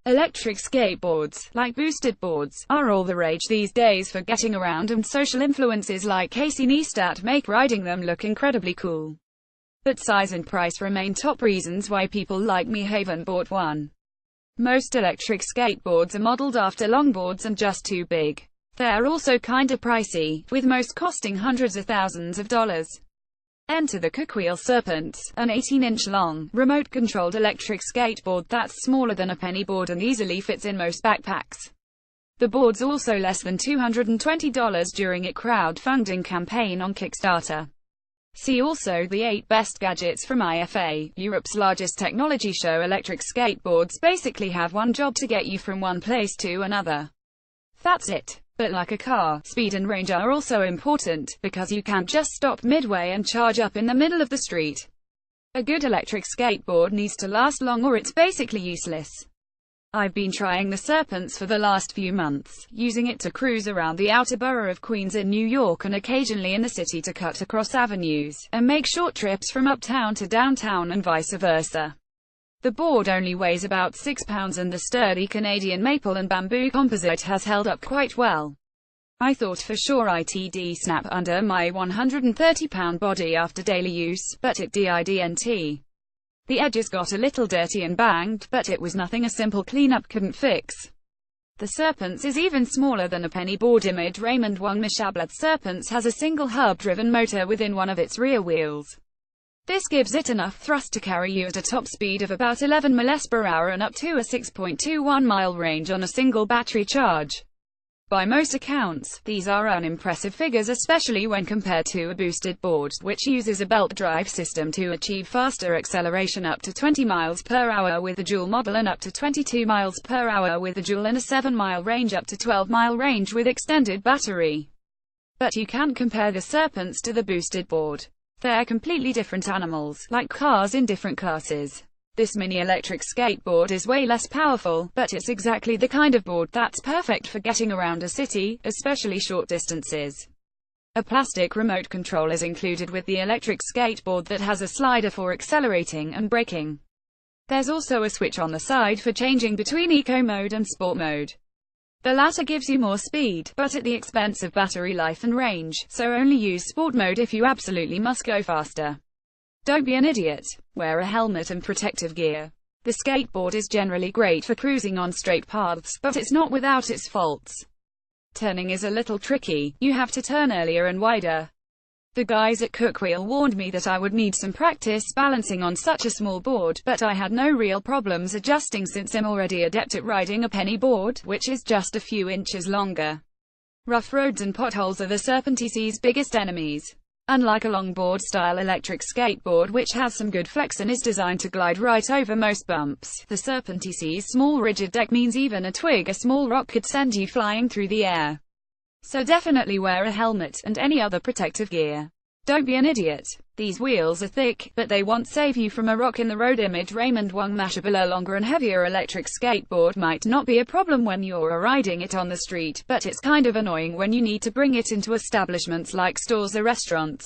Electric skateboards, like boosted boards, are all the rage these days for getting around, and social influences like Casey Neistat make riding them look incredibly cool. But size and price remain top reasons why people like me haven't bought one. Most electric skateboards are modeled after longboards and just too big. They're also kinda pricey, with most costing hundreds of thousands of dollars. Enter the Cookwheel Serpent, an 18-inch long, remote-controlled electric skateboard that's smaller than a penny board and easily fits in most backpacks. The board's also less than $220 during a crowdfunding campaign on Kickstarter. See also the 8 best gadgets from IFA, Europe's largest technology show. Electric skateboards basically have one job: to get you from one place to another. That's it. But like a car, speed and range are also important, because you can't just stop midway and charge up in the middle of the street. A good electric skateboard needs to last long or it's basically useless. I've been trying the Serpents for the last few months, using it to cruise around the outer borough of Queens in New York and occasionally in the city to cut across avenues, and make short trips from uptown to downtown and vice versa. The board only weighs about 6 pounds and the sturdy Canadian maple and bamboo composite has held up quite well. I thought for sure it'd snap under my 130-pound body after daily use, but it didn't. The edges got a little dirty and banged, but it was nothing a simple cleanup couldn't fix. The Serpents is even smaller than a penny board. Image Raymond Wong. Mishablet Serpents has a single hub-driven motor within one of its rear wheels. This gives it enough thrust to carry you at a top speed of about 11 miles per hour and up to a 6.21-mile range on a single battery charge. By most accounts, these are unimpressive figures, especially when compared to a boosted board, which uses a belt drive system to achieve faster acceleration up to 20 miles per hour with the dual model and up to 22 miles per hour with the dual, and a 7-mile range up to 12-mile range with extended battery. But you can't compare the Serpents to the boosted board. They're completely different animals, like cars in different classes. This mini electric skateboard is way less powerful, but it's exactly the kind of board that's perfect for getting around a city, especially short distances. A plastic remote control is included with the electric skateboard that has a slider for accelerating and braking. There's also a switch on the side for changing between eco mode and sport mode. The latter gives you more speed, but at the expense of battery life and range, so only use sport mode if you absolutely must go faster. Don't be an idiot. Wear a helmet and protective gear. The skateboard is generally great for cruising on straight paths, but it's not without its faults. Turning is a little tricky. You have to turn earlier and wider. The guys at Cookwheel warned me that I would need some practice balancing on such a small board, but I had no real problems adjusting since I'm already adept at riding a penny board, which is just a few inches longer. Rough roads and potholes are the Serpentice's biggest enemies. Unlike a longboard-style electric skateboard which has some good flex and is designed to glide right over most bumps, the Serpentice's small rigid deck means even a twig, a small rock, could send you flying through the air. So definitely wear a helmet, and any other protective gear. Don't be an idiot. These wheels are thick, but they won't save you from a rock in the road. Image Raymond Wong. Mashabala. Longer and heavier electric skateboard might not be a problem when you're riding it on the street, but it's kind of annoying when you need to bring it into establishments like stores or restaurants.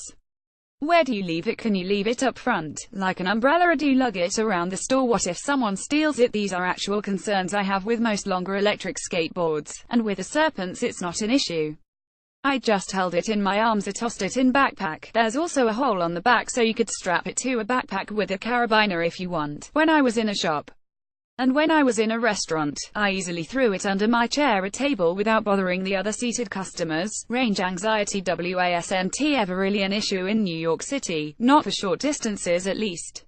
Where do you leave it? Can you leave it up front, like an umbrella, or do you lug it around the store? What if someone steals it? These are actual concerns I have with most longer electric skateboards, and with the Serpents it's not an issue. I just held it in my arms or tossed it in backpack. There's also a hole on the back so you could strap it to a backpack with a carabiner if you want. When I was in a shop, and when I was in a restaurant, I easily threw it under my chair or table without bothering the other seated customers. Range anxiety wasn't ever really an issue in New York City, not for short distances at least.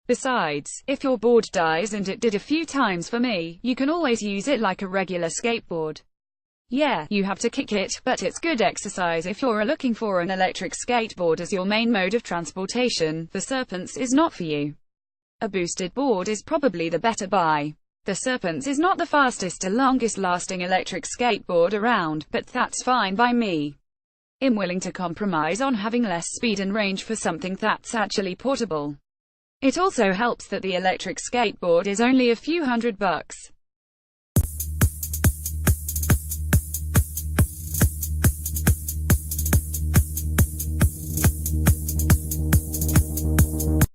Besides, if your board dies, and it did a few times for me, you can always use it like a regular skateboard. Yeah, you have to kick it, but it's good exercise if you're looking for an electric skateboard as your main mode of transportation. The Serpents is not for you. A boosted board is probably the better buy. The Serpents is not the fastest or longest lasting electric skateboard around, but that's fine by me. I'm willing to compromise on having less speed and range for something that's actually portable. It also helps that the electric skateboard is only a few $100.